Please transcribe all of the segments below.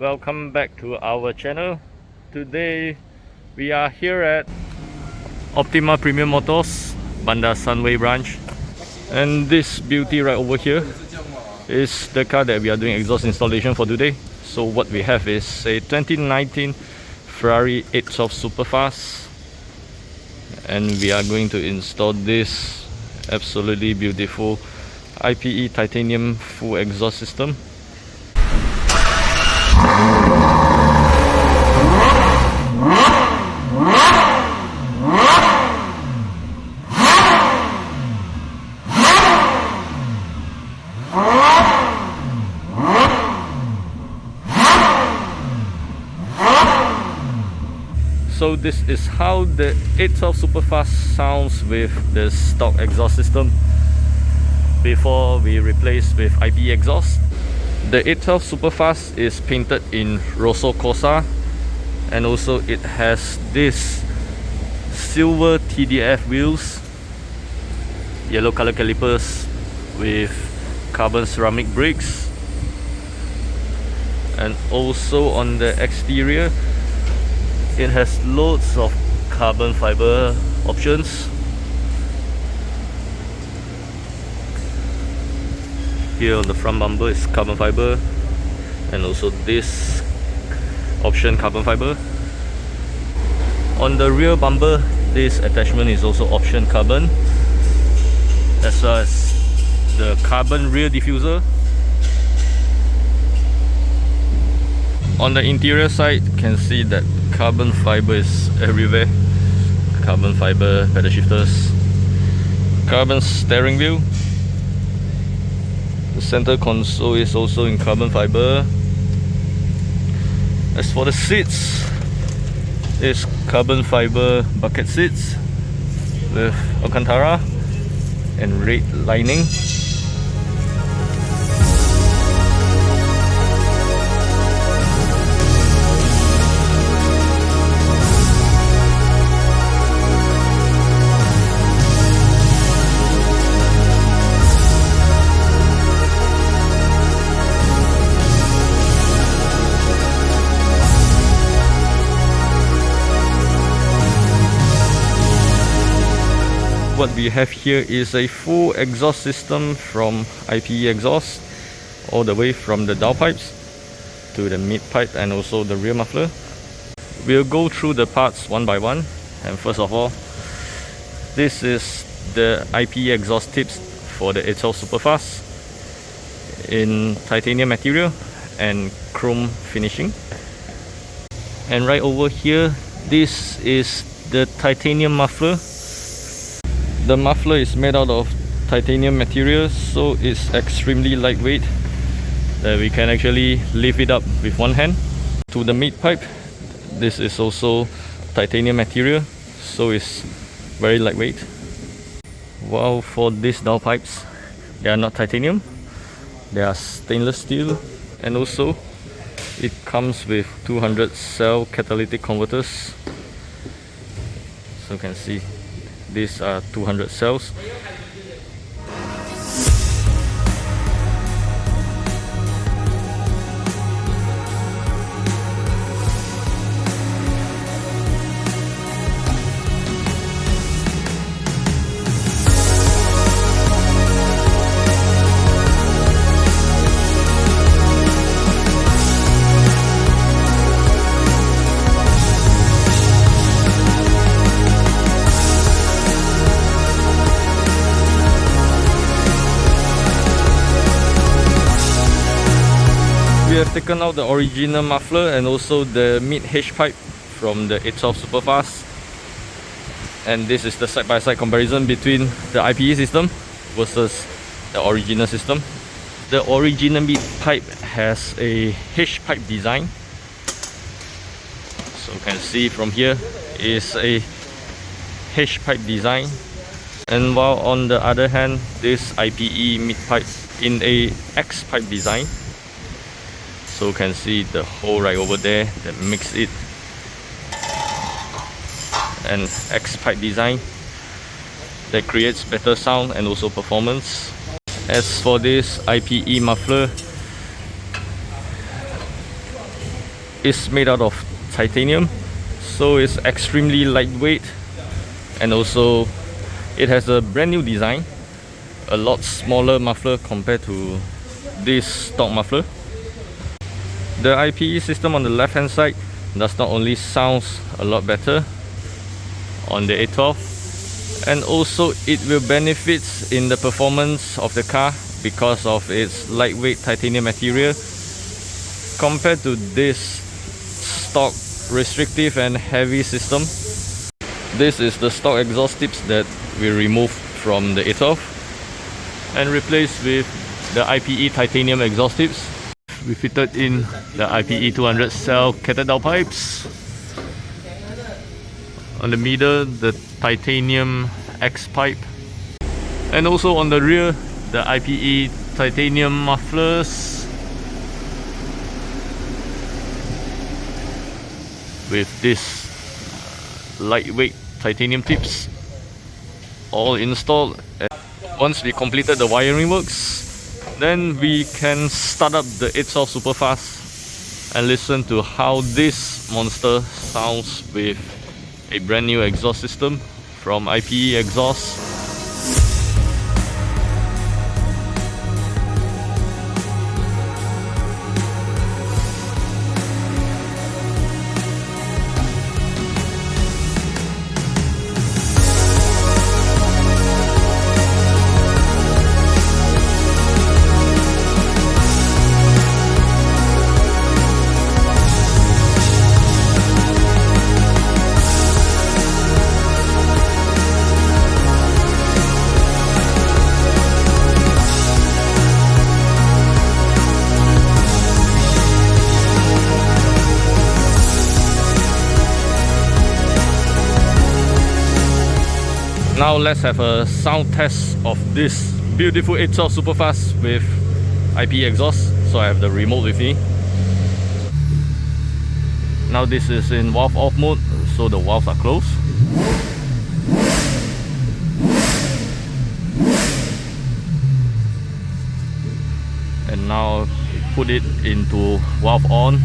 welcome back to our channel. Today we are here at Optima Premium Motors, Bandar Sunway branch, and this beauty right over here is the car that we are doing exhaust installation for today. So what we have is a 2019 Ferrari 812 Superfast, and we are going to install this absolutely beautiful IPE Titanium full exhaust system. So this is how the 812 Superfast sounds with the stock exhaust system before we replace with IPE Exhaust. The 812 Superfast is painted in Rosso Corsa, and also it has this silver TDF wheels, yellow color calipers with carbon ceramic brakes, and also on the exterior it has loads of carbon fiber options. Here on the front bumper is carbon fiber, and also this option carbon fiber. On the rear bumper, this attachment is also option carbon, as well as the carbon rear diffuser. On the interior side, you can see that carbon fiber is everywhere. Carbon fiber pedal shifters, carbon steering wheel. The center console is also in carbon fiber. As for the seats, it's carbon fiber bucket seats with Alcantara and red lining. What we have here is a full exhaust system from IPE Exhaust, all the way from the downpipes to the mid pipe and also the rear muffler. We'll go through the parts one by one, and first of all, this is the IPE exhaust tips for the 812 Superfast in titanium material and chrome finishing. And right over here, this is the titanium muffler. The muffler is made out of titanium material, so it's extremely lightweight that we can actually lift it up with one hand. To the mid pipe, this is also titanium material, so it's very lightweight. While for these downpipes, they are not titanium, they are stainless steel, and also it comes with 200 cell catalytic converters. So you can see these are 200 cells. We have taken out the original muffler and also the mid H pipe from the 812 Superfast, and this is the side-by-side comparison between the IPE system versus the original system. The original mid pipe has a H pipe design, so you can see from here is a H pipe design, and while on the other hand, this IPE mid pipe in a X pipe design. So you can see the hole right over there that makes it an X-pipe design that creates better sound and also performance. As for this IPE muffler, is made out of titanium, so it's extremely lightweight, and also it has a brand new design, a lot smaller muffler compared to this stock muffler. The IPE system on the left hand side does not only sounds a lot better on the A12, and also it will benefit in the performance of the car because of its lightweight titanium material compared to this stock restrictive and heavy system. This is the stock exhaust tips that we removed from the A12 and replaced with the IPE Titanium exhaust tips. We fitted in the IPE 200 cell catted downpipes. On the middle, the Titanium X-Pipe, and also on the rear, the IPE Titanium Mufflers with this lightweight titanium tips all installed. Once we completed the wiring works, then we can start up the 812 Superfast and listen to how this monster sounds with a brand new exhaust system from IPE Exhaust. Now let's have a sound test of this beautiful 812 Superfast with IPE exhaust. So I have the remote with me. Now this is in valve off mode, so the valves are closed. And now put it into valve on.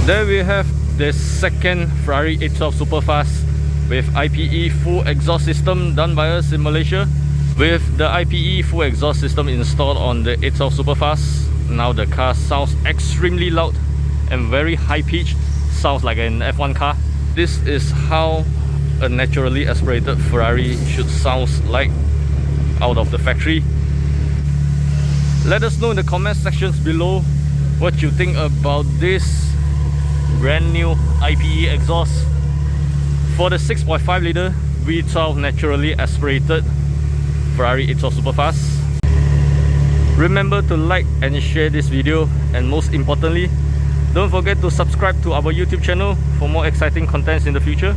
There we have the second Ferrari 812 Superfast with IPE full exhaust system done by us in Malaysia. With the IPE full exhaust system installed on the 812 Superfast, now the car sounds extremely loud and very high pitched, sounds like an F1 car. This is how a naturally aspirated Ferrari should sound like out of the factory. Let us know in the comment sections below what you think about this brand new IPE exhaust for the 6.5 litre V12 naturally aspirated Ferrari 812 Superfast. Remember to like and share this video, and most importantly, Don't forget to subscribe to our YouTube channel for more exciting contents in the future.